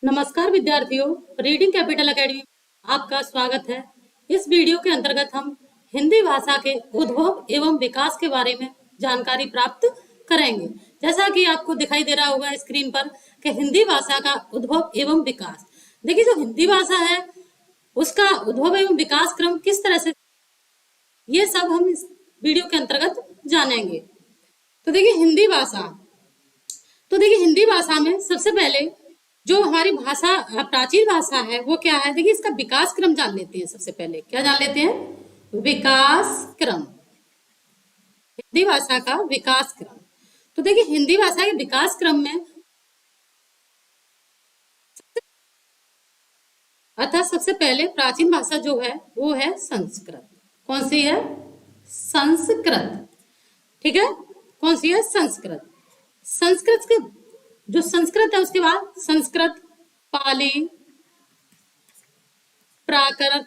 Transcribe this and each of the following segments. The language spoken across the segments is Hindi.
नमस्कार विद्यार्थियों, रीडिंग कैपिटल एकेडमी में आपका स्वागत है। इस वीडियो के अंतर्गत हम हिंदी भाषा के उद्भव एवं विकास के बारे में जानकारी प्राप्त करेंगे। जैसा कि आपको दिखाई दे रहा होगा स्क्रीन पर कि हिंदी भाषा का उद्भव एवं विकास। देखिए, जो हिंदी भाषा है उसका उद्भव एवं विकास क्रम किस तरह से, ये सब हम इस वीडियो के अंतर्गत जानेंगे। तो देखिए हिंदी भाषा में सबसे पहले जो हमारी भाषा प्राचीन भाषा है वो क्या है। देखिए, इसका विकास क्रम जान लेते हैं। सबसे पहले क्या जान लेते हैं? विकास क्रम, हिंदी भाषा का विकास क्रम। तो देखिए, हिंदी भाषा के विकास क्रम में अर्थात सबसे पहले प्राचीन भाषा जो है वो है संस्कृत। कौन सी है? संस्कृत। ठीक है, कौन सी है? संस्कृत। संस्कृत के जो संस्कृत है उसके बाद संस्कृत, पाली, प्राकृत,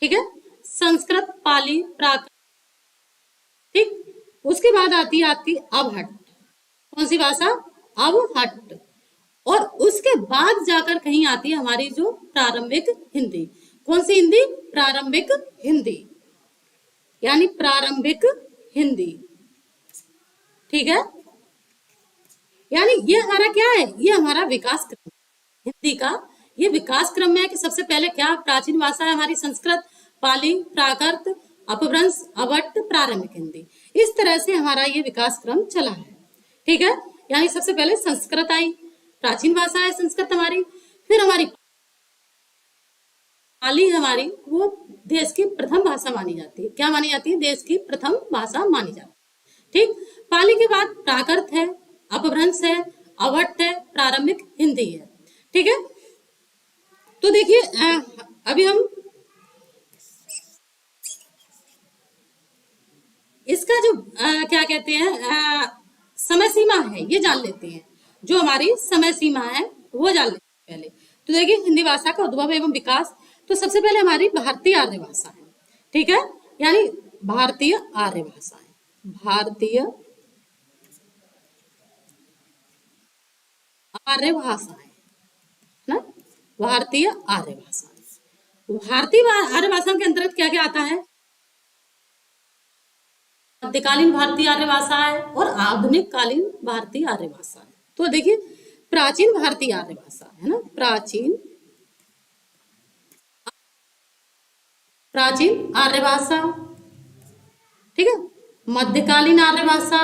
ठीक है, संस्कृत, पाली, प्राकृत। ठीक, उसके बाद आती है आपकी अवहट्ट। कौन सी भाषा? अवहट्ट। और उसके बाद जाकर कहीं आती है हमारी जो प्रारंभिक हिंदी। कौन सी हिंदी? प्रारंभिक हिंदी, यानी प्रारंभिक हिंदी। ठीक है, यानी ये हमारा क्या है? ये हमारा विकास क्रम हिंदी का। ये विकास क्रम में है कि सबसे पहले क्या प्राचीन भाषा है हमारी संस्कृत, पाली, प्राकृत, अपभ्रंश, अवट्ट, प्रारंभिक हिंदी। इस तरह से हमारा ये विकास क्रम चला है। ठीक है, यानी सबसे पहले संस्कृत आई, प्राचीन भाषा है संस्कृत हमारी। फिर हमारी पाली हमारी वो देश की प्रथम भाषा मानी जाती है। क्या मानी जाती है? देश की प्रथम भाषा मानी जाती है। ठीक, पाली के बाद प्राकृत है, अपभ्रंश है, अवट्ट है, प्रारंभिक हिंदी है। ठीक है, तो देखिए अभी हम इसका जो क्या कहते हैं समय सीमा है ये जान लेते हैं। जो हमारी समय सीमा है वो जान लेते हैं पहले। तो देखिए, हिंदी भाषा का उद्भव एवं विकास, तो सबसे पहले हमारी भारतीय आर्य भाषा है। ठीक है, यानी भारतीय आर्य भाषा है। भारतीय आर्य भाषा है ना, भारतीय आर्य भाषा। भारतीय आर्य भाषा के अंतर्गत क्या क्या आता है? मध्यकालीन भारतीय आर्य भाषा है और आधुनिक कालीन भारतीय आर्य भाषा है। तो देखिए, प्राचीन भारतीय आर्य भाषा है ना, प्राचीन आर्य भाषा। ठीक है, मध्यकालीन आर्य भाषा,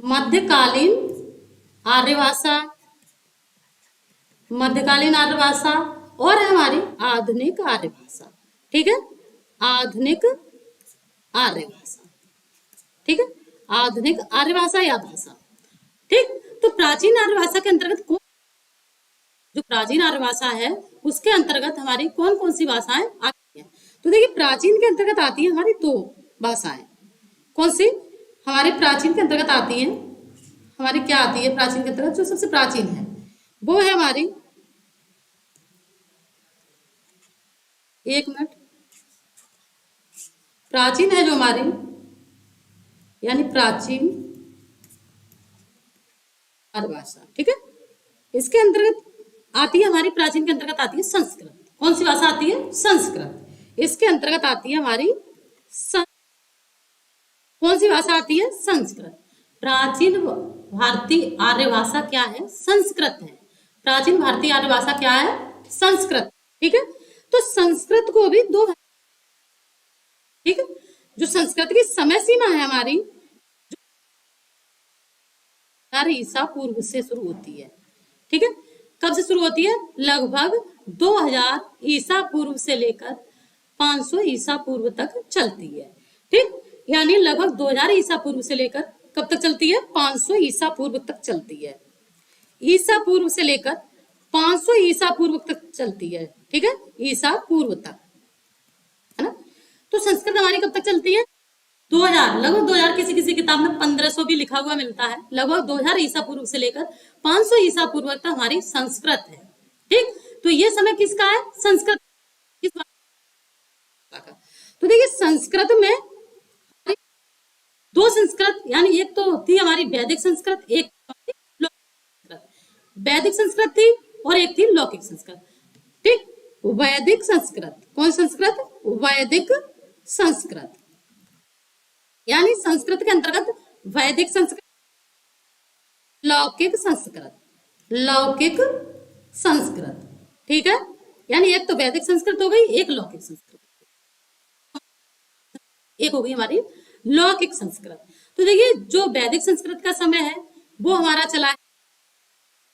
मध्यकालीन आर्य भाषा, मध्यकालीन आर्य भाषा, और हमारी आधुनिक आर्य भाषा। ठीक है, आधुनिक आर्य भाषा। ठीक है, आधुनिक आर्य भाषा या भाषा। ठीक, तो प्राचीन आर्य भाषा के अंतर्गत कौन, जो प्राचीन आर्य भाषा है उसके अंतर्गत हमारी कौन कौन सी भाषाएं आती हैं? तो देखिए, प्राचीन के अंतर्गत आती है हमारी दो भाषाएं। कौन सी हमारे प्राचीन के अंतर्गत आती है? हमारी क्या आती है प्राचीन के अंतर्गत? जो सबसे प्राचीन है वो है हमारी, एक मिनट, प्राचीन है जो हमारी, यानी प्राचीन आर्य भाषा। ठीक है, इसके अंतर्गत आती है हमारी, प्राचीन के अंतर्गत आती है संस्कृत। कौन सी भाषा आती है? संस्कृत। इसके अंतर्गत आती है हमारी कौन सी भाषा आती है? संस्कृत। प्राचीन भारतीय आर्य भाषा क्या है? संस्कृत है। प्राचीन भारतीय आर्य भाषा क्या है? संस्कृत। ठीक है, तो संस्कृत को भी दो, ठीक है, जो संस्कृत की समय सीमा है हमारी, ईसा पूर्व से शुरू होती है। ठीक है, कब से शुरू होती है? लगभग 2000 ईसा पूर्व से लेकर 500 ईसा पूर्व तक चलती है। ठीक, यानी लगभग 2000 ईसा पूर्व से लेकर कब तक चलती है? 500 ईसा पूर्व तक चलती है। ईसा पूर्व से लेकर 500 ईसा पूर्व तक चलती है। ठीक है, ईसा पूर्व तक, है ना। तो संस्कृत हमारी कब तक चलती है? 2000, लगभग 2000, किसी किसी किताब में 1500 भी लिखा हुआ मिलता है। लगभग 2000 ईसा पूर्व से लेकर 500 ईसा पूर्व तक हमारी संस्कृत है। ठीक, तो ये समय किसका है? संस्कृत। किस का? तो देखिए, संस्कृत में दो संस्कृत यानी एक तो थी हमारी वैदिक संस्कृत, एक लौकिक संस्कृत। वैदिक संस्कृत थी और एक थी लौकिक संस्कृत। ठीक, वैदिक संस्कृत, कौन संस्कृत? वैदिक संस्कृत, यानी संस्कृत के अंतर्गत वैदिक संस्कृत, लौकिक संस्कृत, लौकिक संस्कृत। ठीक है, यानी एक तो वैदिक संस्कृत हो गई, एक लौकिक संस्कृत, एक हो गई हमारी लौकिक संस्कृत। तो देखिए जो वैदिक संस्कृत का समय है वो हमारा चला है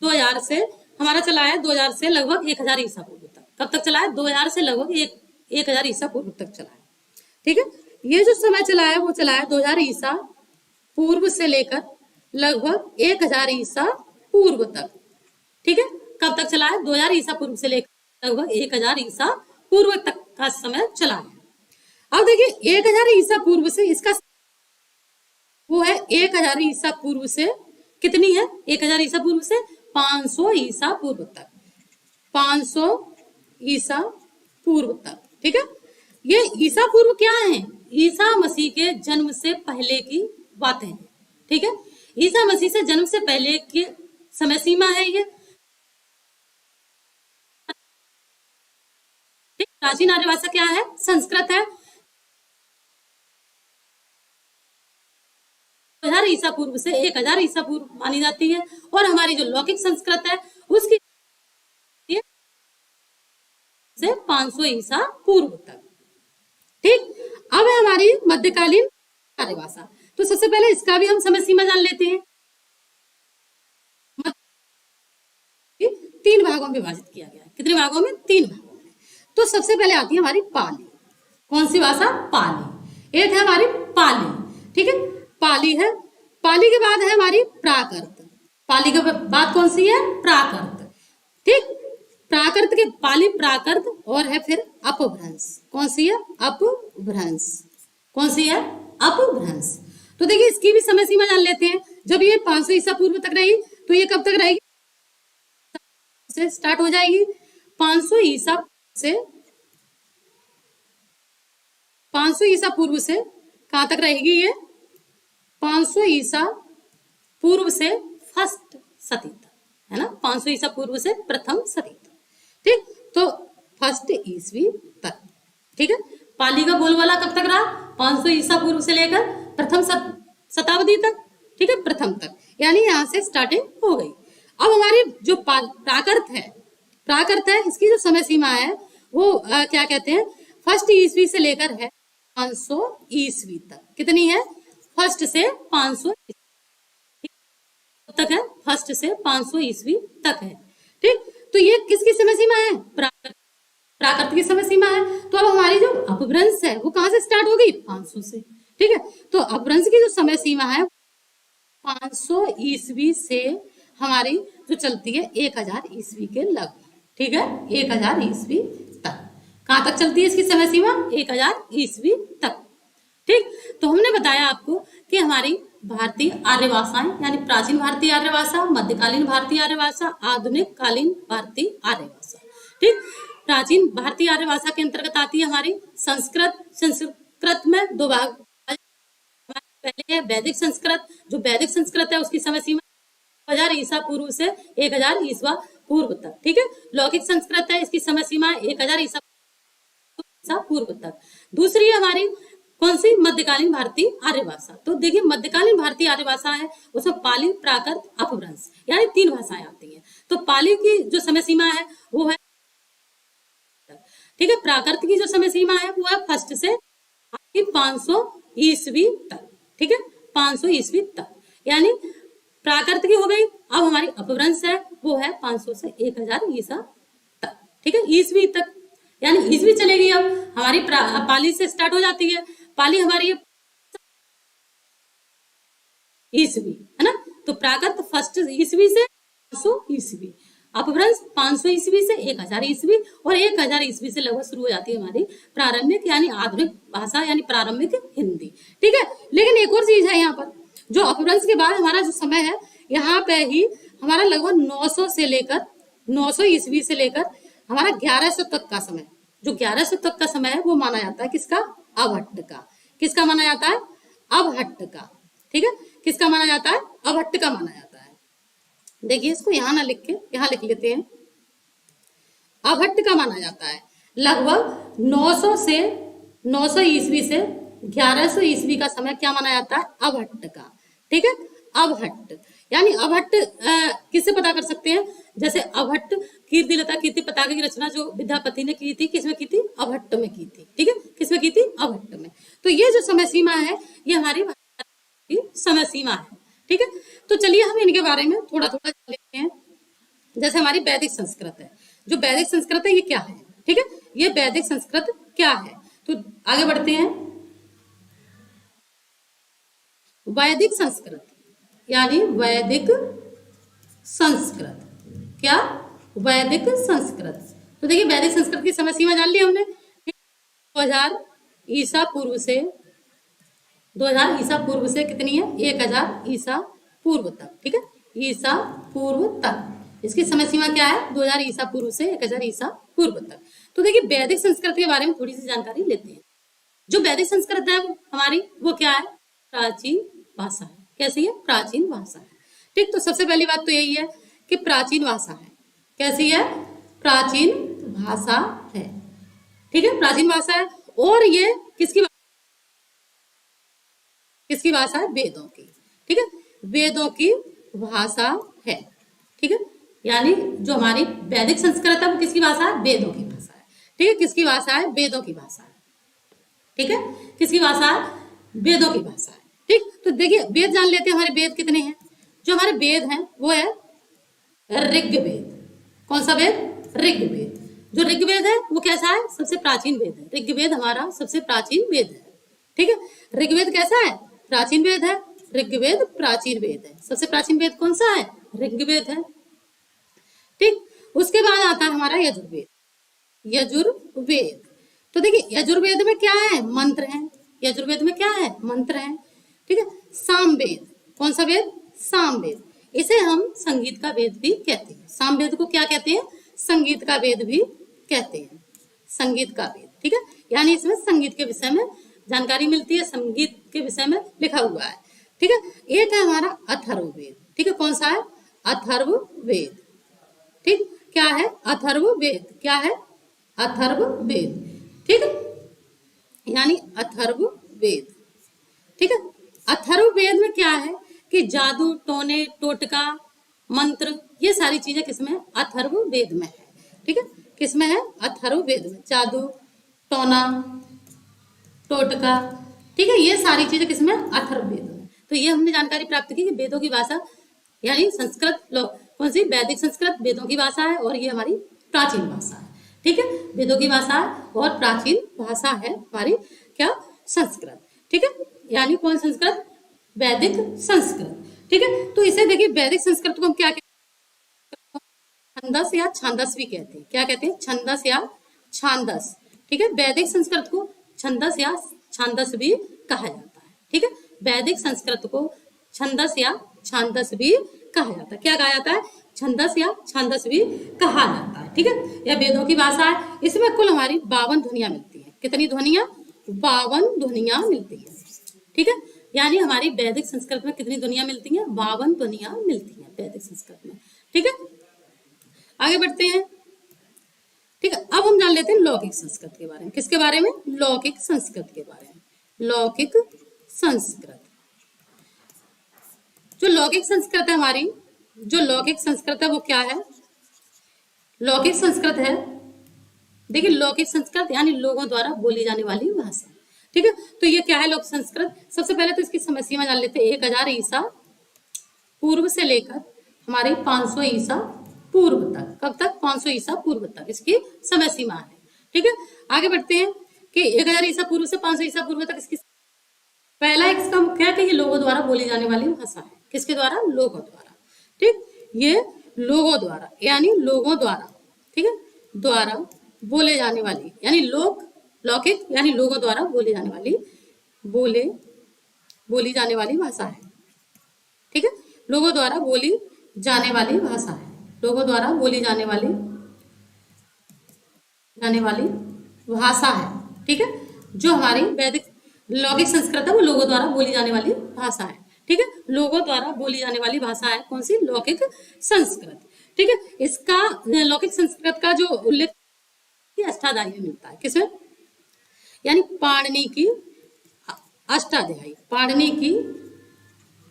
2000 से, हमारा चला है 2000 से लगभग 1000 ईसा पूर्व तक। कब तक चला है? 2000 से लगभग 1000 ईसा पूर्व तक चला है। ठीक है, ये जो समय चला है वो चला है 2000 ईसा पूर्व से लेकर लगभग 1000 ईसा पूर्व तक। ठीक है, कब तक चला है? 2000 ईसा पूर्व से लेकर लगभग 1000 ईसा पूर्व तक का समय चला है। अब देखिए 1000 ईसा पूर्व से इसका वो है 1000 ईसा पूर्व से कितनी है? 1000 ईसा पूर्व से 500 ईसा पूर्व तक, 500 ईसा पूर्व तक। ठीक है, ये ईसा पूर्व क्या है? ईसा मसीह के जन्म से पहले की बातें हैं। ठीक है, ईसा मसीह से जन्म से पहले की समय सीमा है ये। प्राचीन आर्य भाषा क्या है? संस्कृत है। 1000 ईसा पूर्व से 1000 ईसा पूर्व मानी जाती है। और हमारी जो लौकिक संस्कृत है उसकी से 500 ईसा पूर्व तक। ठीक, अब है हमारी मध्यकालीन आर्य भाषा। तो सबसे पहले इसका भी हम समय सीमा जान लेते हैं। 3 भागों में विभाजित किया गया है। कितने भागों में? 3 भागों में। तो सबसे पहले आती है हमारी पाली। कौन सी भाषा? पाली। एक है हमारी पाली। ठीक है, पाली है। पाली के बाद है हमारी प्राकृत। पाली के बाद कौन सी है? प्राकृत। ठीक, प्राकृत के पाली, प्राकृत और है फिर अपभ्रंश। कौन सी है? अपभ्रंश। कौन सी है? अपभ्रंश। तो देखिए इसकी भी समय सीमा जान लेते हैं। जब ये 500 ईसा पूर्व तक रही तो ये कब तक रहेगी? से स्टार्ट हो जाएगी 500 ईसा से, 500 ईसा पूर्व से कहां तक रहेगी ये? 500 ईसा पूर्व से फर्स्ट सदी तक, है ना? 500 ईसा पूर्व से प्रथम सदी तक। ठीक, तो फर्स्ट ईस्वी तक। ठीक है, पाली का बोलबाला कब तक रहा? 500 ईसा पूर्व से लेकर प्रथम शताब्दी तक। ठीक है, प्रथम तक, यानी यहां से स्टार्टिंग हो गई। अब हमारी जो प्राकृत है, प्राकृत है, इसकी जो समय सीमा है वो क्या कहते हैं? फर्स्ट ईस्वी से लेकर है 500 ईस्वी तक। कितनी है? फर्स्ट से 500 तक है, फर्स्ट से 500 ईस्वी तक है। ठीक, तो ये किसकी समय सीमा है? प्राकृत की समय सीमा है। तो अब हमारी जो अपभ्रंश है वो कहां से स्टार्ट हो गई? 500 से। ठीक है, तो अपभ्रंश की जो समय सीमा है 500 ईस्वी से हमारी जो चलती है 1000 ईस्वी के लगभग। ठीक है, 1000 ईस्वी तक। कहां तक चलती है इसकी समय सीमा? 1000 ईस्वी तक। ठीक, तो हमने बताया आपको कि हमारी भारतीय आर्य भाषाएं यानी प्राचीन भारतीय आर्य भाषा, मध्यकालीन भारतीय आर्य भाषा, आधुनिक कालीन भारतीय आर्य भाषा। ठीक, प्राचीन भारतीय आर्य भाषा के अंतर्गत आती है हमारी संस्कृत। संस्कृत में 2 भाग, पहले है वैदिक संस्कृत। जो वैदिक संस्कृत है उसकी समय सीमा 1000 ईसा पूर्व से 1000 ईसा पूर्व तक। ठीक है, लौकिक संस्कृत है, इसकी समय सीमा 1000 ईसा पूर्व तक। दूसरी है हमारी कौन सी? मध्यकालीन भारतीय आर्य भाषा। तो देखिए मध्यकालीन भारतीय आर्य भाषा है उसमें पाली, प्राकृत, अपभ्रंश यानी 3 भाषाएं आती हैं। तो पाली की जो समय सीमा है वो है, ठीक है, प्राकृत की जो समय सीमा है वो है फर्स्ट से 500 ईस्वी तक। ठीक है, 500 ईस्वी तक, यानी प्राकृत की हो गई। अब हमारी अपभ्रंश है वो है 500 से 1000 ईसा तक। ठीक है, ईस्वी तक, यानी ईस्वी चलेगी। अब हमारी पाली से स्टार्ट हो जाती है। पाली हमारी ईस्वी, है ना? तो प्राकृत फर्स्ट ईस्वी से 500 ईस्वी, अपभ्रंश 500 ईस्वी से 1000 ईस्वी, और 1000 ईस्वी से लगभग शुरू हो जाती है हमारी प्रारंभिक यानी आधुनिक भाषा यानी प्रारंभिक हिंदी। ठीक है, लेकिन एक और चीज है यहाँ पर, जो अपभ्रंश के बाद हमारा जो समय है यहाँ पे ही हमारा लगभग 900 से लेकर 900 ईस्वी से लेकर हमारा 1100 तक का समय, जो 1100 तक का समय है वो माना जाता है किसका? अभट्ट का। किसका माना जाता है? अभट्ट का। ठीक है, किसका माना जाता है? अभट्ट का माना जाता है। देखिए इसको यहाँ ना लिख के यहाँ लिख लेते हैं। अभट्ट का माना जाता है लगभग 900 से 900 ईस्वी से 1100 ईस्वी का समय क्या माना जाता है? अभट्ट का। ठीक है, अभट्ट यानी अभट्ट किससे पता कर सकते हैं? जैसे अभट्ट कीर्ति लता कीर्ति पताका की रचना जो विद्यापति ने की थी, किसमें की थी? अभट्ट में की थी। ठीक है, किसमें की थी? अभट्ट में। तो ये जो समय सीमा है ये हमारी समय सीमा है। ठीक है, तो चलिए हम इनके बारे में थोड़ा थोड़ा जान लेते हैं। जैसे हमारी वैदिक संस्कृत है, जो वैदिक संस्कृत है ये क्या है? ठीक है, ये वैदिक संस्कृत क्या है? तो आगे बढ़ते हैं। वैदिक संस्कृत यानी वैदिक संस्कृत, क्या? वैदिक संस्कृत। तो देखिए वैदिक संस्कृत की समय सीमा जान ली हमने। 2000 ईसा पूर्व से 2000 ईसा पूर्व से कितनी है? 1000 ईसा पूर्व तक। ठीक है, ईसा पूर्व तक इसकी समय सीमा क्या है? 2000 ईसा पूर्व से 1000 ईसा पूर्व तक। तो देखिए वैदिक संस्कृत के बारे में थोड़ी सी जानकारी लेते हैं। जो वैदिक संस्कृत है हमारी वो क्या है? प्राचीन भाषा है। कैसी है? प्राचीन भाषा है। ठीक, तो सबसे पहली बात तो यही है कि प्राचीन भाषा है। कैसी है? प्राचीन भाषा है। ठीक है, प्राचीन भाषा है। और ये किसकी भाषा है? वेदों की। ठीक है, वेदों की भाषा है। ठीक है, यानी जो हमारी वैदिक संस्कृत है वो किसकी भाषा है? वेदों की भाषा है। ठीक है, किसकी भाषा है? वेदों की भाषा है। ठीक है, किसकी भाषा है? वेदों की भाषा है। ठीक, तो देखिए वेद जान लेते हैं। हमारे वेद कितने हैं? जो हमारे वेद हैं वो है ऋग्वेद। कौन सा वेद? ऋग्वेद। जो ऋग्वेद है वो कैसा है? सबसे प्राचीन वेद है। ऋग्वेद हमारा सबसे प्राचीन वेद है। ठीक है, ऋग्वेद कैसा है? प्राचीन वेद है। ऋग्वेद प्राचीन वेद है। सबसे प्राचीन वेद कौन सा है? ऋग्वेद है। ठीक, उसके बाद आता है हमारा यजुर्वेद। यजुर्वेद, तो देखिए यजुर्वेद में क्या है? मंत्र है। यजुर्वेद में क्या है? मंत्र है। ठीक है, सामवेद। कौन सा वेद? सामवेद। इसे हम संगीत का वेद भी कहते हैं। सामवेद को क्या कहते हैं? संगीत का वेद भी कहते हैं। संगीत का वेद। ठीक है, यानी इसमें संगीत के विषय में जानकारी मिलती है, संगीत के विषय में लिखा हुआ है। ठीक है, एक है हमारा अथर्ववेद। ठीक है, कौन सा है? अथर्ववेद। ठीक, क्या है? अथर्ववेद। क्या है? अथर्ववेद। ठीक है, यानी अथर्ववेद। ठीक है, अथर्ववेद में क्या है कि जादू टोने टोटका मंत्र ये सारी चीजें किसमें? अथर्ववेद में है। ठीक है, किसमें है? अथर्ववेद में। जादू टोना टोटका, ठीक है, ये सारी चीजें किसमें? अथर्ववेद में। तो ये हमने जानकारी प्राप्त की कि वेदों की भाषा यानी संस्कृत कौन सी? वैदिक संस्कृत वेदों की भाषा है और ये हमारी प्राचीन भाषा है। ठीक है, वेदों की भाषा और प्राचीन भाषा है हमारी क्या? संस्कृत। ठीक है, यानी कौन संस्कृत? वैदिक संस्कृत। ठीक है, तो इसे देखिए वैदिक संस्कृत को हम क्या कहते हैं? छंदस या छांदस भी कहते हैं। क्या कहते हैं? छंदस या छांदस। ठीक है, वैदिक संस्कृत को छंदस या छांदस भी कहा जाता है। ठीक है, वैदिक संस्कृत को छंदस या छांदस भी कहा जाता है। क्या कहा जाता है? छंदस या छांदस भी कहा जाता है। ठीक है, यह वेदों की भाषा है। इसमें कुल हमारी 52 ध्वनियां मिलती है। कितनी ध्वनियां? 52 ध्वनियां मिलती है। ठीक है, यानी हमारी वैदिक संस्कृत में कितनी ध्वनियां मिलती हैं? 52 ध्वनियां मिलती हैं वैदिक संस्कृत में। ठीक है, आगे बढ़ते हैं। ठीक है, अब हम जान लेते हैं लौकिक संस्कृत के बारे में। किसके बारे में? लौकिक संस्कृत के बारे में। लौकिक संस्कृत, जो लौकिक संस्कृत है हमारी, जो लौकिक संस्कृत है वो क्या है? लौकिक संस्कृत है, देखिए लौकिक संस्कृत यानी लोगों द्वारा बोली जाने वाली भाषा। ठीक है, तो ये क्या है लौकिक संस्कृत? सबसे पहले तो इसकी समय सीमा जान लेते हैं। 1000 ईसा पूर्व से लेकर हमारे 500 ईसा पूर्व तक। कब तक? 500 ईसा पूर्व तक इसकी समय सीमा है। ठीक है, आगे बढ़ते हैं कि 1000 ईसा पूर्व से 500 ईसा पूर्व तक इसकी पहला इसका मुख्य है कि ये लोगों द्वारा बोली जाने वाली भाषा है। किसके द्वारा? लोगों द्वारा। ठीक, ये लोगों द्वारा यानी लोगों द्वारा, ठीक है, द्वारा बोले जाने वाली यानी लौकिक यानी लोगों द्वारा बोली जाने वाली भाषा है। ठीक है, लोगों द्वारा बोली जाने वाली भाषा है। लोगों द्वारा बोली जाने वाली भाषा है। ठीक है, जो हमारी वैदिक लौकिक संस्कृत है वो लोगों द्वारा बोली जाने वाली भाषा है। ठीक ठीक है, लोगों द्वारा बोली जाने वाली भाषा है कौन सी? लौकिक संस्कृत। ठीक है, इसका लौकिक संस्कृत का जो उल्लेख अष्टाध्यायी में मिलता है। किसमें? यानी पाणिनि की अष्टाध्यायी, पाणिनि की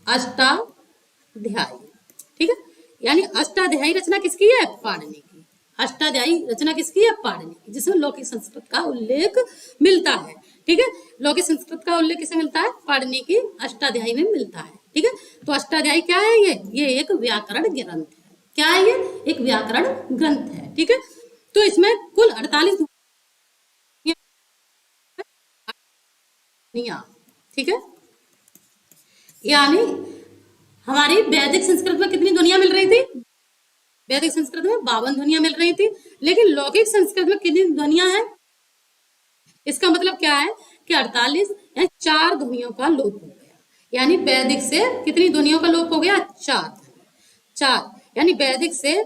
अष्टाध्यायी। ठीक है, यानी अष्टाध्यायी रचना किसकी है? पाणिनि की। अष्टाध्यायी रचना किसकी है? पाणिनि की, जिसमें लौकिक संस्कृत का उल्लेख मिलता है। ठीक है, लौकिक संस्कृत का उल्लेख किसे मिलता है? पाणिनि की अष्टाध्यायी में मिलता है। ठीक है, तो अष्टाध्यायी क्या है? ये एक व्याकरण ग्रंथ है। क्या है ये? एक व्याकरण ग्रंथ है। ठीक है, तो इसमें कुल 48 ध्वनियां, ठीक है, यानी हमारी वैदिक संस्कृत में कितनी ध्वनियां मिल रही थी? वैदिक संस्कृत में 52 ध्वनियां मिल रही थी, लेकिन लौकिक संस्कृत में कितनी ध्वनियां हैं? इसका मतलब क्या है कि 48 यानी 4 ध्वनियों का लोप हो गया। यानी वैदिक से कितनी ध्वनियों का लोप हो गया? 4। यानी वैदिक से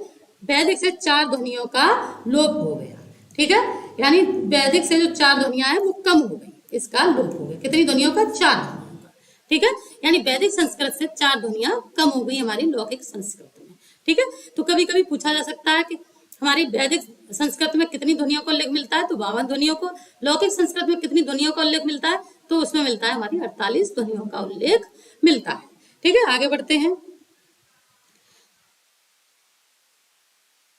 4 ध्वनियों का लोप हो गया। ठीक है, यानी वैदिक से जो 4 ध्वनियां हैं वो कम हो गई, इसका लोप हो गया। कितनी ध्वनियों का? 4 ध्वनियों का। ठीक है, यानी वैदिक संस्कृत से 4 ध्वनियां कम हो गई हमारी लौकिक संस्कृत में। ठीक है, तो कभी कभी पूछा जा सकता है कि हमारी वैदिक संस्कृत में कितनी ध्वनियों का उल्लेख मिलता है? तो 52 ध्वनियों को। लौकिक संस्कृत में कितनी ध्वनियों का उल्लेख मिलता है? तो उसमें मिलता है हमारी 48 ध्वनियों का उल्लेख मिलता है। ठीक है, आगे बढ़ते हैं।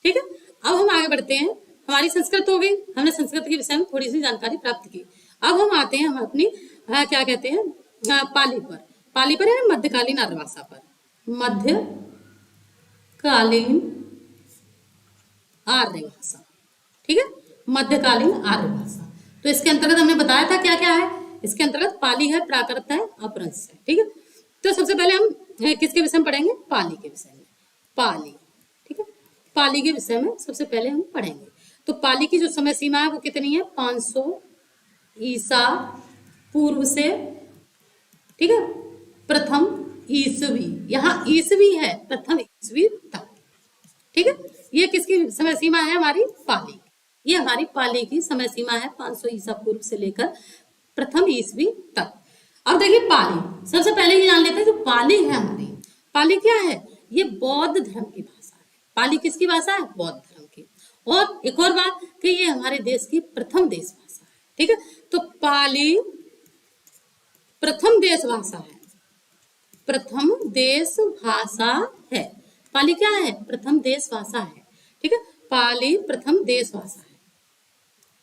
ठीक है, अब हम आगे बढ़ते हैं। हमारी संस्कृत हो गई, हमने संस्कृत के विषय में थोड़ी सी जानकारी प्राप्त की। अब हम आते हैं हम अपनी क्या कहते हैं पाली पर। पाली पर है मध्यकालीन आर्य भाषा पर। मध्यकालीन आर्य भाषा। ठीक है, मध्यकालीन आर्य भाषा। तो इसके अंतर्गत हमने बताया था क्या क्या है। इसके अंतर्गत पाली है, प्राकृत है, अपभ्रंश है। ठीक है, तो सबसे पहले हम किसके विषय में पढ़ेंगे? पाली के विषय में। पाली, ठीक है, पाली के विषय में सबसे पहले हम पढ़ेंगे। तो पाली की जो समय सीमा है वो कितनी है? 500 ईसा पूर्व से, ठीक है, प्रथम ईसवी, यहाँ ईसवी है, प्रथम ईसवी तक। ठीक है, ये किसकी समय सीमा है? हमारी पाली। ये हमारी पाली की समय सीमा है 500 ईसा पूर्व से लेकर प्रथम ईसवी तक। अब देखिए पाली, सबसे पहले ये जान लेते हैं जो पाली है हमारी, पाली क्या है? ये बौद्ध धर्म की भाषा है। पाली किसकी भाषा है? बौद्ध धर्म की। और एक और बात कि ये हमारे देश की प्रथम देश भाषा है। ठीक है, तो पाली प्रथम देश भाषा है, प्रथम देश भाषा है। पाली क्या है? प्रथम देश भाषा है। ठीक है, पाली प्रथम देश भाषा है।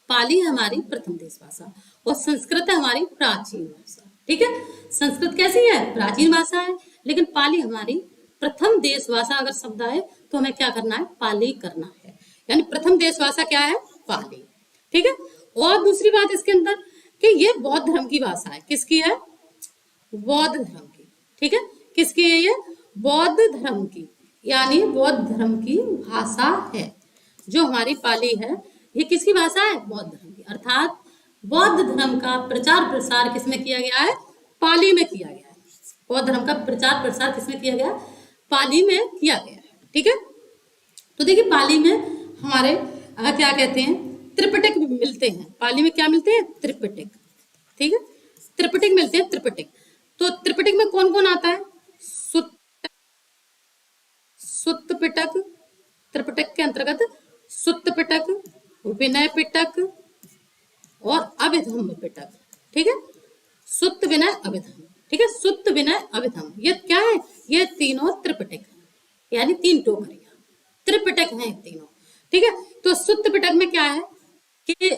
पाली हमारी प्रथम देश भाषा और संस्कृत है हमारी प्राचीन भाषा। ठीक है, संस्कृत कैसी है? प्राचीन भाषा है, लेकिन पाली हमारी प्रथम देश भाषा। अगर शब्द आए तो हमें क्या करना है? पाली करना है। यानी प्रथम देश भाषा क्या है? पाली। ठीक है, और दूसरी बात इसके अंदर कि ये बौद्ध धर्म की भाषा है। किसकी है? बौद्ध धर्म की। ठीक है, किसकी है ये? बौद्ध धर्म की, यानी बौद्ध धर्म की भाषा है। जो हमारी पाली है ये किसकी भाषा है? बौद्ध धर्म की। अर्थात बौद्ध धर्म का प्रचार प्रसार किसमें किया गया है? पाली में किया गया है। बौद्ध धर्म का प्रचार प्रसार किसमें किया गया? पाली में किया गया है। ठीक है, तो देखिए पाली में हमारे क्या कहते हैं? त्रिपिटक मिलते हैं। पाली में क्या मिलते हैं? त्रिपिटक। ठीक है, त्रिपिटक मिलते हैं, त्रिपिटक। तो त्रिपिटक में कौन कौन आता है? सुत्त पिटक, त्रिपिटक के अंतर्गत सुत्त पिटक, विनय पिटक और अभिधम्म पिटक। ठीक है, सुत्त विनय अभिधम्म। ठीक है, सुत्त विनय अभिधम्म ये क्या है? ये तीनों त्रिपिटक है, यानी 3 टोकरियां त्रिपिटक हैं तीनों। ठीक है, तो सुत्त पिटक में क्या है कि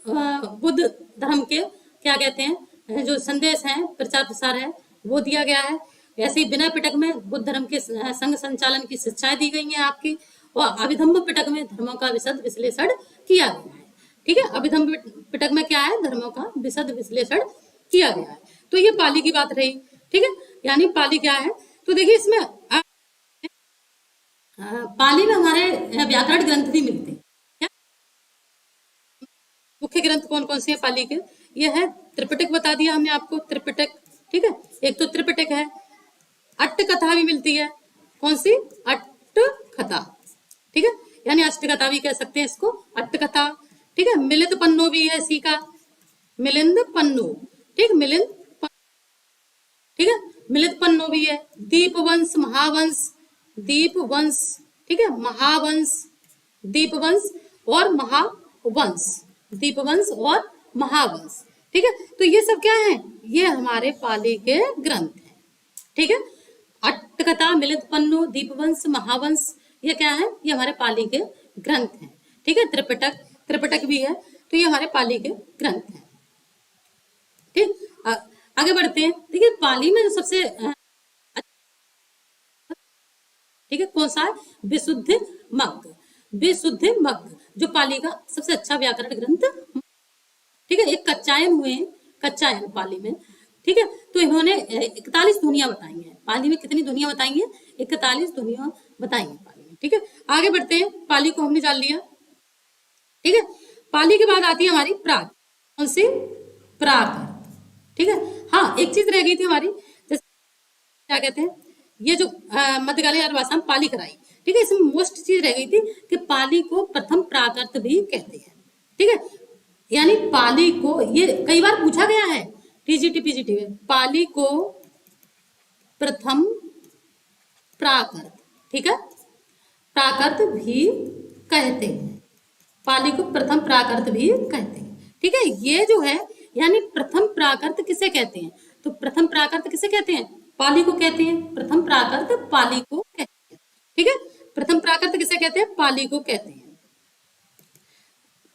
बुद्ध धर्म के क्या कहते हैं जो संदेश हैं, प्रचार प्रसार है, वो दिया गया है। ऐसे ही विनय पिटक में बुद्ध धर्म के संघ संचालन की शिक्षाएं दी गई हैं आपकी। और अभिधम्म पिटक में धर्मों का विशद विश्लेषण किया गया है। ठीक है, अभिधम्म पिटक में क्या है? धर्मों का विशद विश्लेषण किया गया है। तो ये पाली की बात रही। ठीक है, यानी पाली क्या है? तो देखिए इसमें पाली में हमारे व्याकरण ग्रंथ भी मिलते हैं। मुख्य ग्रंथ कौन कौन से हैं पाली के? ये है त्रिपिटक, बता दिया हमने आपको, त्रिपिटक। ठीक है, एक तो त्रिपिटक है। अट्ट कथा भी मिलती है। कौन सी? अट्ट कथा। ठीक है, यानी अष्टकथा भी कह सकते हैं इसको, अट्ट कथा। ठीक है, मिलिंद पन्नो भी है इसी का, मिलिंद पन्नो। ठीक, मिलिंद। ठीक है, मिलित पन्नो भी है, दीपवंश, महावंश, दीपवंश, ठीक है, महावंश, दीपवंश और महावंश, दीपवंश और महावंश, ठीक है। तो ये सब क्या है, ये हमारे पाली के ग्रंथ हैं, ठीक है। अट्टकथा, मिलित पन्नो, दीपवंश, महावंश, ये क्या है, ये हमारे पाली के ग्रंथ हैं, ठीक है। त्रिपिटक, त्रिपिटक भी है, तो ये हमारे पाली के ग्रंथ हैं, ठीक। आगे बढ़ते हैं। देखिए पाली में जो सबसे ठीक है कौन सा है, विशुद्ध मग्ग, विशुद्ध मग्ग जो पाली का सबसे अच्छा व्याकरण ग्रंथ, ठीक है। एक कच्चायन हुए, कच्चायन पाली में, ठीक है। तो इन्होंने 41 ध्वनियां बताई हैं, पाली में कितनी ध्वनियां बताई हैं, 41 ध्वनियां बताई हैं पाली में, ठीक है। आगे बढ़ते हैं, पाली को हमने जान लिया, ठीक है। पाली के बाद आती है हमारी प्राक, कौन सी, प्राकृत, ठीक है। हाँ एक चीज रह गई थी हमारी, जैसे क्या कहते हैं, ये जो मध्यकालीन आर्य भाषा में पाली कराई, ठीक है, इसमें मोस्ट चीज रह गई थी कि पाली को प्रथम प्राकृत भी कहते हैं, ठीक है। यानी पाली को, ये कई बार पूछा गया है टीजीटी पीजीटी में, पाली को प्रथम प्राकृत, ठीक है, प्राकृत भी कहते हैं, पाली को प्रथम प्राकृत भी कहते हैं, ठीक है। ये जो है यानी प्रथम प्राकृत किसे कहते हैं, तो प्रथम प्राकृत किसे कहते हैं, पाली को कहते हैं, प्रथम प्राकृत पाली को कहते हैं, ठीक है। प्रथम प्राकृत किसे कहते हैं, पाली को कहते हैं,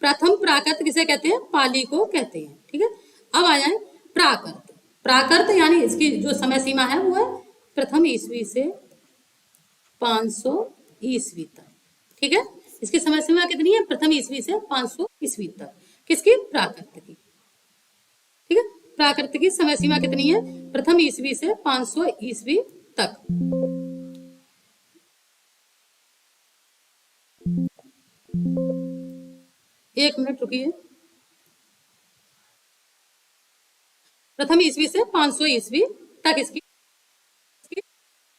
प्रथम प्राकृत किसे कहते हैं, पाली को कहते हैं, ठीक है। अब आ जाए प्राकृत, प्राकृत यानी इसकी जो समय सीमा है वो है प्रथम ईस्वी से 500 ईस्वी तक, ठीक है। इसकी समय सीमा कितनी है, प्रथम ईस्वी से 500 ईस्वी तक, किसकी, प्राकृत की, ठीक है। प्राकृत की समय सीमा कितनी है, प्रथम ईस्वी से 500 ईस्वी तक। एक मिनट रुकिए, प्रथम ईस्वी से 500 ईस्वी तक इसकी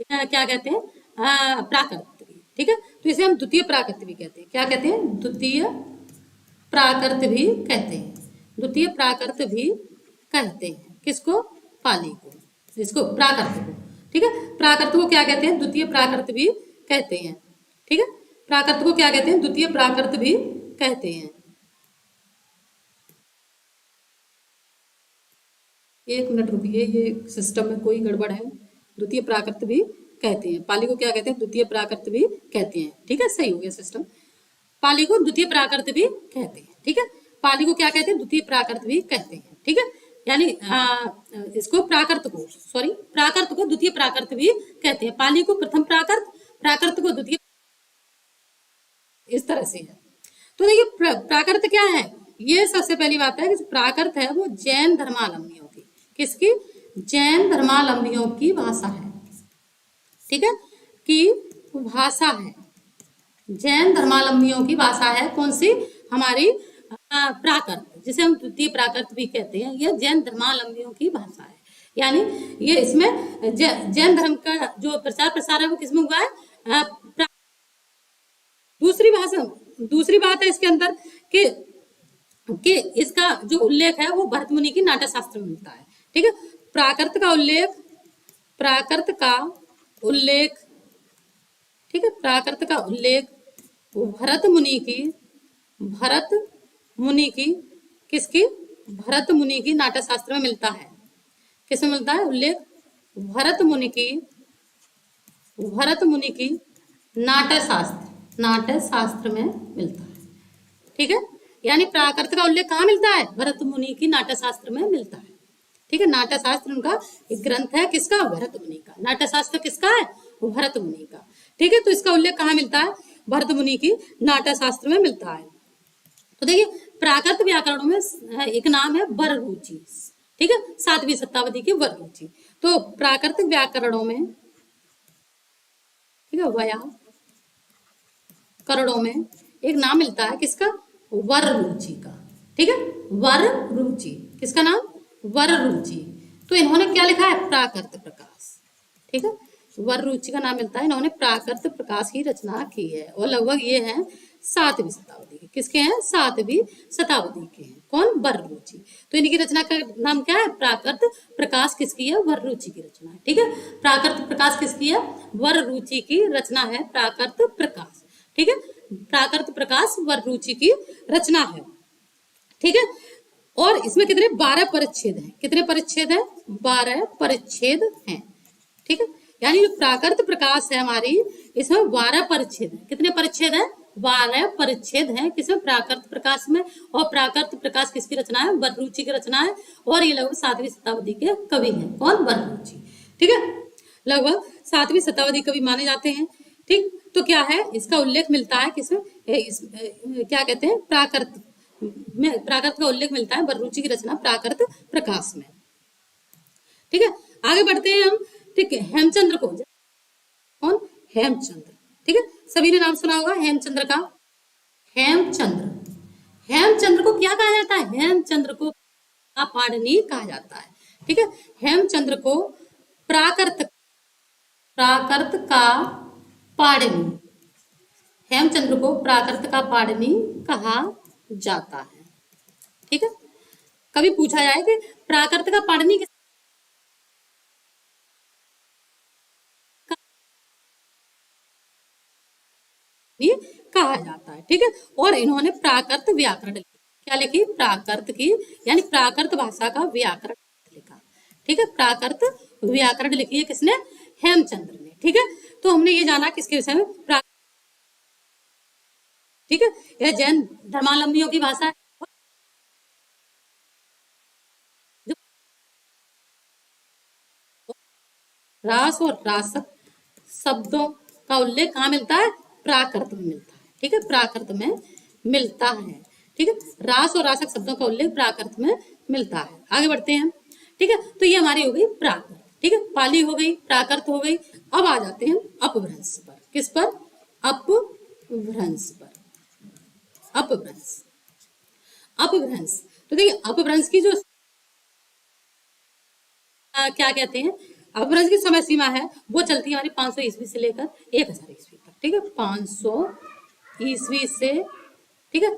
क्या कहते हैं, प्राकृत की, ठीक है। तो इसे हम द्वितीय प्राकृत भी कहते हैं, क्या कहते हैं, द्वितीय प्राकृत भी कहते हैं, द्वितीय प्राकृत भी कहते हैं, किसको, पाली को, इसको प्राकृत को, ठीक है। प्राकृत को क्या कहते हैं, द्वितीय प्राकृत भी कहते हैं, ठीक है। प्राकृत को क्या कहते हैं, द्वितीय प्राकृत भी कहते हैं। एक मिनट रुकिए, ये सिस्टम में कोई गड़बड़ है, द्वितीय प्राकृत भी कहते हैं, पाली को क्या कहते हैं, द्वितीय प्राकृत भी कहते हैं, ठीक है, सही हो गया सिस्टम, पाली को द्वितीय प्राकृत भी कहते हैं, ठीक है। पाली को क्या कहते हैं, द्वितीय प्राकृत भी कहते हैं, ठीक है। यानी इसको प्राकृत को, सॉरी प्राकृत को द्वितीय प्राकृत भी कहते हैं, पाली को प्रथम प्राकृत, प्राकृत को द्वितीय, इस तरह से है। तो देखिए प्राकृत क्या है, ये सबसे पहली बात है कि प्राकृत है वो जैन धर्मावलंबियों की, किसकी, जैन धर्मावलंबियों की भाषा है, ठीक है, की भाषा है, जैन धर्मावलंबियों की भाषा है, कौन सी, हमारी प्राकृत, जिसे हम द्वितीय प्राकृत भी कहते हैं, यह जैन धर्मावलंबियों की भाषा है। यानी ये इसमें जैन धर्म का जो प्रचार प्रसार है वो किसमें हुआ है, दूसरी बात है इसके अंदर कि इसका जो उल्लेख है वो भरत मुनि की नाट्य शास्त्र में मिलता है, ठीक है। प्राकृत का उल्लेख, ठीक है, प्राकृत का उल्लेख भरत मुनि की किसकी, भरत मुनि की नाट्य शास्त्र में मिलता है, किसमें मिलता है उल्लेख, भरत मुनि की नाट्य शास्त्र में मिलता है, ठीक है। यानी प्राकृत का उल्लेख कहाँ मिलता है, भरत मुनि की नाट्य शास्त्र में मिलता है, ठीक है। नाट्य शास्त्र उनका एक ग्रंथ है, किसका, भरत मुनि का, नाट्य शास्त्र किसका है, भरत मुनि का, ठीक है। तो इसका उल्लेख कहाँ मिलता है, भरत मुनि की नाट्य शास्त्र में मिलता है। तो देखिए प्राकृत व्याकरणों में एक नाम है वररुचि, ठीक है, 7वीं शताब्दी की वररुचि। तो प्राकृतिक व्याकरणों में, ठीक है, व्याकरणों में एक नाम मिलता है किसका, वररुचि का, ठीक है, वररुचि, किसका नाम, वररुचि। तो इन्होंने क्या लिखा है, प्राकृत प्रकाश, ठीक है, वररुचि का नाम मिलता है, इन्होंने प्राकृत प्रकाश की रचना की है, और लगभग ये है सातवीं शताब्दी के। किसके हैं? सातवीं शताब्दी के हैं। कौन? वररुचि। तो इनकी रचना का नाम क्या है? प्राकृत प्रकाश किसकी है? वररुचि की रचना है। ठीक है, प्राकृत प्रकाश किसकी है? वररुचि की रचना है प्राकृत प्रकाश। ठीक है, प्राकृत प्रकाश वररुचि की रचना है। ठीक है, और इसमें कितने? 12 परिच्छेद हैं। कितने परिच्छेद हैं? 12 परिच्छेद हैं। ठीक है, यानी जो प्राकृत प्रकाश है हमारी, इसमें 12 परिच्छेद है। कितने परिच्छेद है? 12 परिच्छेद हैं किसमें? प्राकृत प्रकाश में। और प्राकृत प्रकाश किसकी रचना है? वररुचि की रचना है। और ये लगभग 7वीं शताब्दी के कवि हैं। कौन? वररुचि। ठीक है, लगभग 7वीं शताब्दी कवि माने जाते हैं। ठीक, तो क्या है? इसका उल्लेख मिलता है किसमें? क्या कहते हैं? प्राकृत में। प्राकृत का उल्लेख मिलता है वररुचि की रचना प्राकृत प्रकाश में। ठीक है, आगे बढ़ते हैं हम। ठीक है, हेमचंद्र को। कौन? हेमचंद्र। ठीक है, सभी ने नाम सुना होगा हेमचंद्र का। हेमचंद्र, हेमचंद्र को क्या कहा जाता है? हेमचंद्र को पाणिनि कहा जाता है। ठीक है, हेमचंद्र को प्राकृत प्राकृत का पाणिनि, हेमचंद्र को प्राकृत का पाणिनि कहा जाता है। ठीक है, कभी पूछा जाए कि प्राकृत का पाणिनि कहा जाता है। ठीक है, और इन्होंने प्राकृत व्याकरण क्या लिखी? प्राकृत की, यानी प्राकृत भाषा का व्याकरण लिखा। ठीक है, प्राकृत व्याकरण लिखी है किसने? हेमचंद्र ने। ठीक है, तो हमने ये जाना किसके विषय में? ठीक है, यह जैन धर्मावलंबियों की भाषा है। रास और रासक शब्दों का उल्लेख कहाँ मिलता है? प्राकृत में मिलता है। ठीक है, प्राकृत में मिलता है। ठीक है, रास और रासक शब्दों का उल्लेख प्राकृत में मिलता है। आगे बढ़ते हैं। ठीक है, तो ये हमारी हो गई प्राकृत। ठीक है, पाली हो गई, प्राकृत हो गई। अब आ जाते हैं अपभ्रंश पर। किस पर? अपभ्रंश पर। अपभ्रंश, अपभ्रंश। तो देखिए अपभ्रंश की जो क्या कहते हैं, अपभ्रंश की समय सीमा है वो चलती है हमारी 500 ईस्वी से लेकर 1000 ईस्वी तक। ठीक है, 500 ईस्वी से, ठीक है,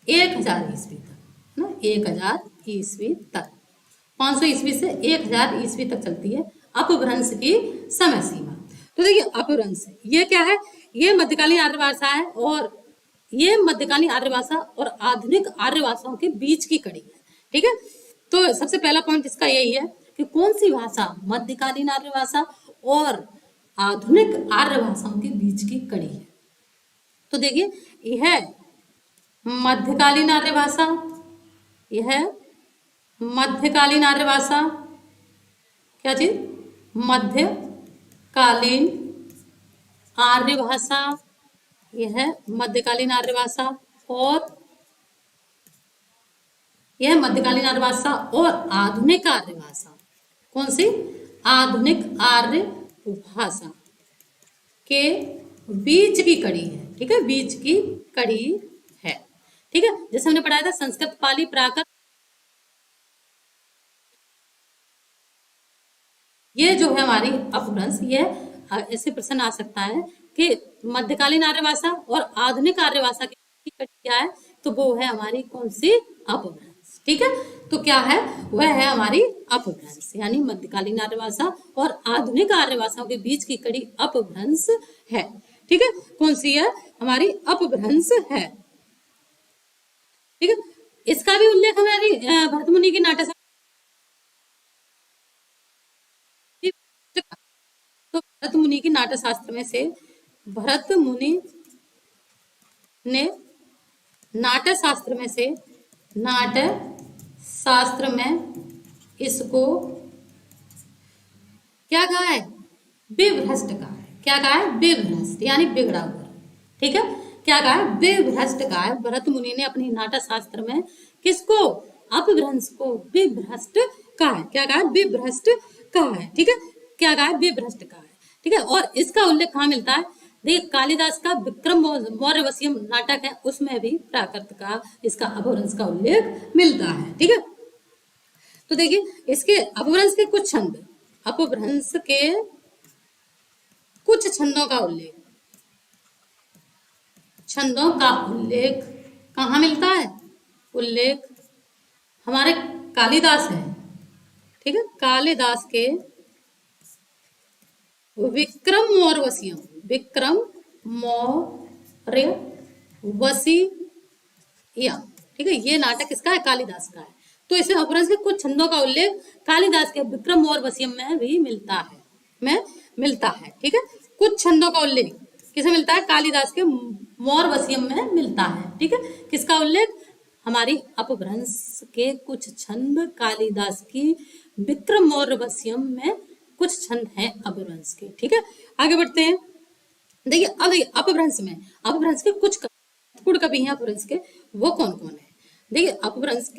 1000 ईस्वी तक, है ना, 1000 ईस्वी तक, 500 ईस्वी से 1000 ईस्वी तक चलती है अपभ्रंश की समय सीमा। तो देखिए अपभ्रंश ये क्या है? ये मध्यकालीन आर्य भाषा है, और ये मध्यकालीन आर्य भाषा और आधुनिक आर्य भाषाओं के बीच की कड़ी है। ठीक है, तो सबसे पहला पॉइंट इसका यही है कि कौन सी भाषा? मध्यकालीन आर्य भाषा और आधुनिक आर्य भाषाओं के बीच की कड़ी है। तो देखिए यह मध्यकालीन आर्य भाषा, यह मध्यकालीन आर्य भाषा, क्या चीज? मध्यकालीन आर्य भाषा, यह मध्यकालीन आर्य भाषा, और यह मध्यकालीन आर्य भाषा और आधुनिक आर्य भाषा। कौन सी? आधुनिक आर्य भाषा के बीच की कड़ी है। ठीक है, बीच की कड़ी है। ठीक है, जैसे हमने पढ़ाया था संस्कृत, पाली, प्राकृत, ये जो है हमारी अपभ्रंश, ये ऐसे प्रश्न आ सकता है कि मध्यकालीन आर्य भाषा और आधुनिक आर्य भाषा की कड़ी क्या है? तो वो है हमारी कौन सी? अपभ्रंश। ठीक है, तो क्या है? वह है हमारी अपभ्रंश, यानी मध्यकालीन आर्य भाषा और आधुनिक आर्य भाषाओं के बीच की कड़ी अपभ्रंश है। ठीक है, कौन सी है? हमारी अपभ्रंश है। ठीक है, इसका भी उल्लेख हमारी भरत मुनि की नाट्य, तो भरत मुनि की नाट्य शास्त्र में से, भरत मुनि ने नाट्य शास्त्र में से, नाट्य शास्त्र में इसको क्या कहा है? विभ्रष्ट कहा है। क्या कहा है? विभ्रष्ट, यानी बिगड़ा हुआ। ठीक है, क्या कहा है? विभ्रष्ट कहा है। भरत मुनि ने अपनी नाट्य शास्त्र में किसको? अपभ्रंश को विभ्रष्ट कहा है। क्या कहा है? विभ्रष्ट कहा है। ठीक है, क्या कहा है? विभ्रष्ट कहा है। ठीक है, और इसका उल्लेख कहाँ मिलता है? देखिए कालिदास का विक्रम मौर्य वसीयम नाटक है, उसमें भी प्राकृत का, इसका अपभ्रंश का उल्लेख मिलता है। ठीक है, तो देखिए इसके अपभ्रंश के कुछ छंद, अपभ्रंश के कुछ छंदों का उल्लेख, छंदों का उल्लेख कहाँ मिलता है? उल्लेख हमारे कालिदास है, ठीक है, कालिदास के विक्रम मौर्य वसीयम, विक्रम मौर्य वसीयम, ठीक है, ये नाटक किसका है? कालिदास का है। तो इसमें अपभ्रंश के कुछ छंदों का उल्लेख कालिदास के विक्रम मौर्य वसीयम में भी मिलता है, ठीक है। कुछ छंदों का उल्लेख किसे मिलता है? कालिदास के मौर्य वसीयम में मिलता है, ठीक है। किसका उल्लेख? हमारी अपभ्रंश के कुछ छंद कालिदास की विक्रम मौर्य वसीयम में कुछ छंद हैं अपभ्रंश के, ठीक है। आगे बढ़ते हैं। देखिए अब देखिए अपभ्रंश के कुछ महत्वपूर्ण कवि हैं अपभ्रंश के, वो कौन कौन है? देखिए अपभ्रंश के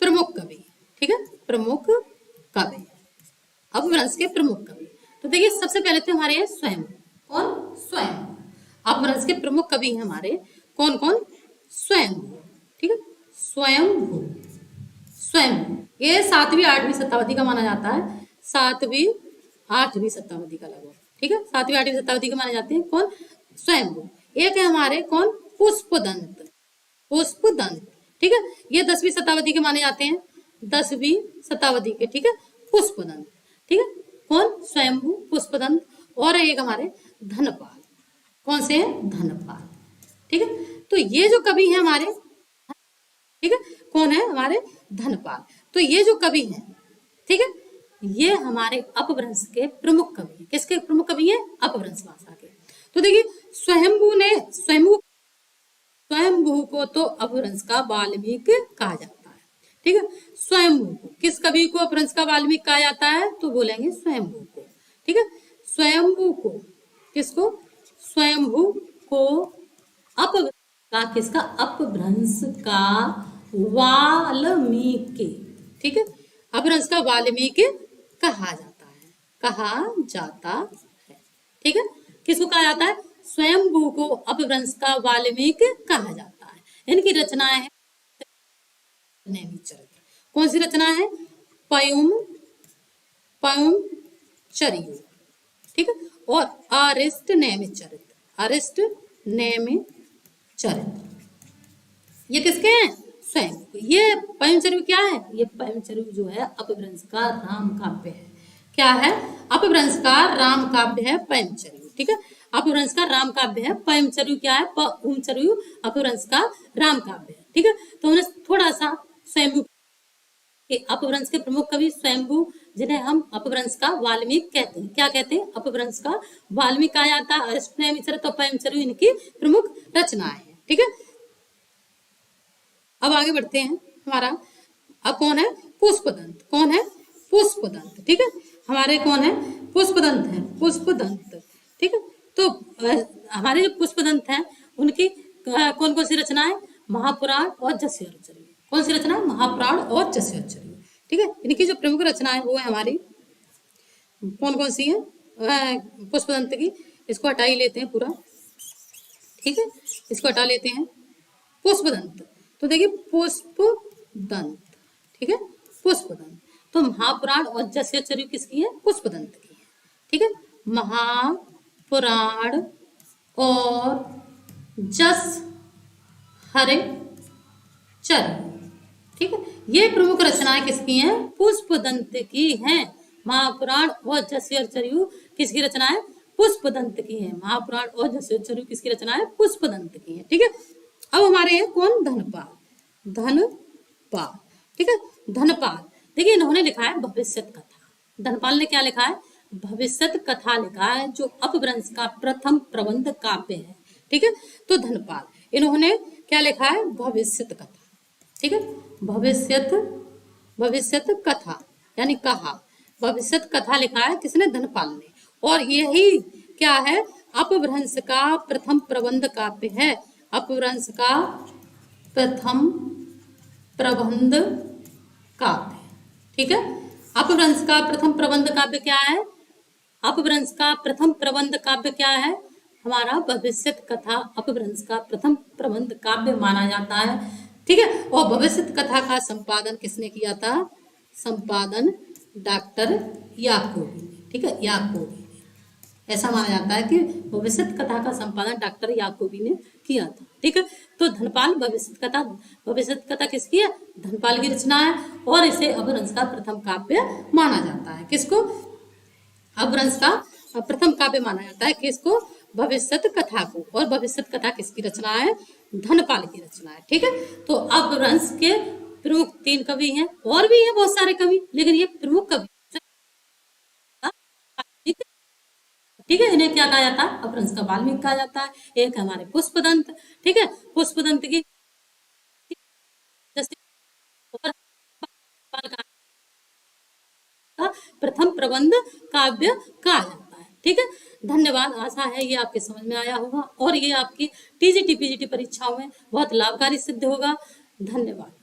प्रमुख कवि, ठीक है, प्रमुख कवि, अपभ्रंश के प्रमुख कवि। तो देखिए सबसे पहले तो हमारे हैं स्वयं। कौन? स्वयं। अपभ्रंश के प्रमुख कवि हैं हमारे कौन कौन? स्वयं, ठीक है, स्वयंभू। ये 7वीं 8वीं शताब्दी का माना जाता है, 7वीं 8वीं शताब्दी का लगभग, ठीक है, 7वीं 8वीं शताब्दी के माने जाते हैं। कौन? स्वयंभू। एक है हमारे कौन? पुष्पदंत, ठीक है, ये 10वीं शताब्दी के माने जाते हैं, 10वीं शताब्दी के, ठीक है, पुष्पदंत, ठीक है। कौन? स्वयंभू, पुष्पदंत। और एक हमारे धनपाल। कौन से हैं? धनपाल, ठीक है। तो ये जो कवि हैं हमारे, ठीक है, कौन है? हमारे धनपाल। तो ये जो कवि हैं, ठीक है, ये हमारे अपभ्रंश के प्रमुख कवि हैं। किसके प्रमुख कवि हैं? अपभ्रंश भाषा के। तो देखिए स्वयंभू को तो अपभ्रंश का वाल्मीकि कहा जाता है, ठीक है। स्वयंभू को, किस कवि को अपभ्रंश का वाल्मीकि कहा जाता है? तो बोलेंगे स्वयंभू को, ठीक है। स्वयंभू को, किसको? स्वयंभू को किसका? अपभ्रंश का वाल्मीकि, ठीक है, अपभ्रंश का वाल्मीकि कहा जाता है, ठीक है। किसको कहा जाता है? स्वयंभू को अपभ्रंश का वाल्मीकि कहा जाता है। इनकी रचनाएं हैं नैमिचरित। कौन सी रचना है? पयुम चरियो, ठीक है, और अरिष्ट नैमिचरित, ये किसके हैं? स्वयं। ये पयमचरियो क्या है? ये पयमचरियो जो है अपभ्रंश का राम काव्य है। क्या है? अपभ्रंश का राम काव्य है पयमचरियो, ठीक है, अपभ्रंश का राम काव्य है पयमचरियो। क्या है? पयमचरियो अपभ्रंश का राम काव्य है, ठीक है। तो हमने थोड़ा सा स्वयंभू के अपभ्रंश के प्रमुख कवि स्वयंभू, जिन्हें हम अपभ्रंश का वाल्मीकि कहते हैं। क्या कहते हैं? अपभ्रंश का वाल्मीकि कहा जाता है। अरिष्ट नैमिचरित और पयमचरियो इनकी प्रमुख रचनाएं हैं, ठीक है। अब आगे बढ़ते हैं। हमारा अब कौन है? पुष्पदंत। कौन है? पुष्पदंत, ठीक है, हमारे कौन है? पुष्पदंत है, ठीक है। तो हमारे जो पुष्पदंत हैं उनकी कौन कौन सी रचनाएं? महापुराण और जसवर्चर्य। कौन सी रचना? महापुराण और जसवर्चर्य, ठीक है। इनकी जो प्रमुख रचनाएं वो है हमारी कौन कौन सी है पुष्पदंत की। इसको हटा ही लेते हैं पूरा, ठीक है, इसको हटा लेते हैं। पुष्पदंत, तो देखिए पुष्पदंत, ठीक है, पुष्पदंत। तो महापुराण और जसवर्चर्य किसकी है? पुष्पदंत की है, ठीक है। महापुराण और जसवर्चर्य, ठीक है, ये प्रमुख रचनाएं किसकी हैं? पुष्पदंत की हैं। महापुराण और जसवर्चर्य किसकी रचना है? पुष्पदंत की है। महापुराण और जसवर्चर्य किसकी रचना है? पुष्पदंत की है, ठीक है। अब हमारे हैं कौन? धनपाल, ठीक है, धनपाल। देखिए इन्होंने लिखा है भविष्यत कथा। धनपाल ने क्या लिखा है? भविष्यत कथा लिखा है, जो अपभ्रंश का प्रथम प्रबंध काव्य है, ठीक है। तो धनपाल, इन्होंने क्या लिखा है? भविष्यत कथा, ठीक है, भविष्यत कथा यानी कहा, भविष्यत कथा लिखा है किसने? धनपाल ने। और यही क्या है? अपभ्रंश का प्रथम प्रबंध काव्य है। अपभ्रंश का प्रथम प्रबंध काव्य, ठीक है। अपभ्रंश का प्रथम प्रबंध काव्य क्या है? अपभ्रंश का प्रथम प्रबंध काव्य क्या है? हमारा भविष्यत कथा अपभ्रंश का प्रथम प्रबंध काव्य माना जाता है, ठीक है। और भविष्यत कथा का संपादन किसने किया था? संपादन डॉक्टर याकोबी ने, ठीक है, याकोबी ने, ऐसा माना जाता है कि भविष्य कथा का संपादन डॉक्टर याकूबी ने किया था। ठीक है, तो धनपाल भविष्य कथा किसकी है? धनपाल की रचना है और इसे अपभ्रंश का प्रथम काव्य माना जाता है। किसको? अपभ्रंश का प्रथम काव्य माना जाता है। किसको? भविष्य कथा को। और भविष्य कथा किसकी रचना है? धनपाल की रचना है। ठीक है, तो अपभ्रंश के प्रमुख 3 कवि हैं, और भी हैं बहुत सारे कवि, लेकिन ये प्रमुख कवि। ठीक है, इन्हें क्या कहा जाता है? अपभ्रंश का वाल्मीकि कहा जाता है। एक हमारे पुष्पदंत। ठीक है, पुष्पदंत की का प्रथम प्रबंध काव्य कहा जाता है। ठीक है, धन्यवाद। आशा है ये आपके समझ में आया होगा और ये आपकी टीजीटी पीजीटी परीक्षाओं में बहुत लाभकारी सिद्ध होगा। धन्यवाद।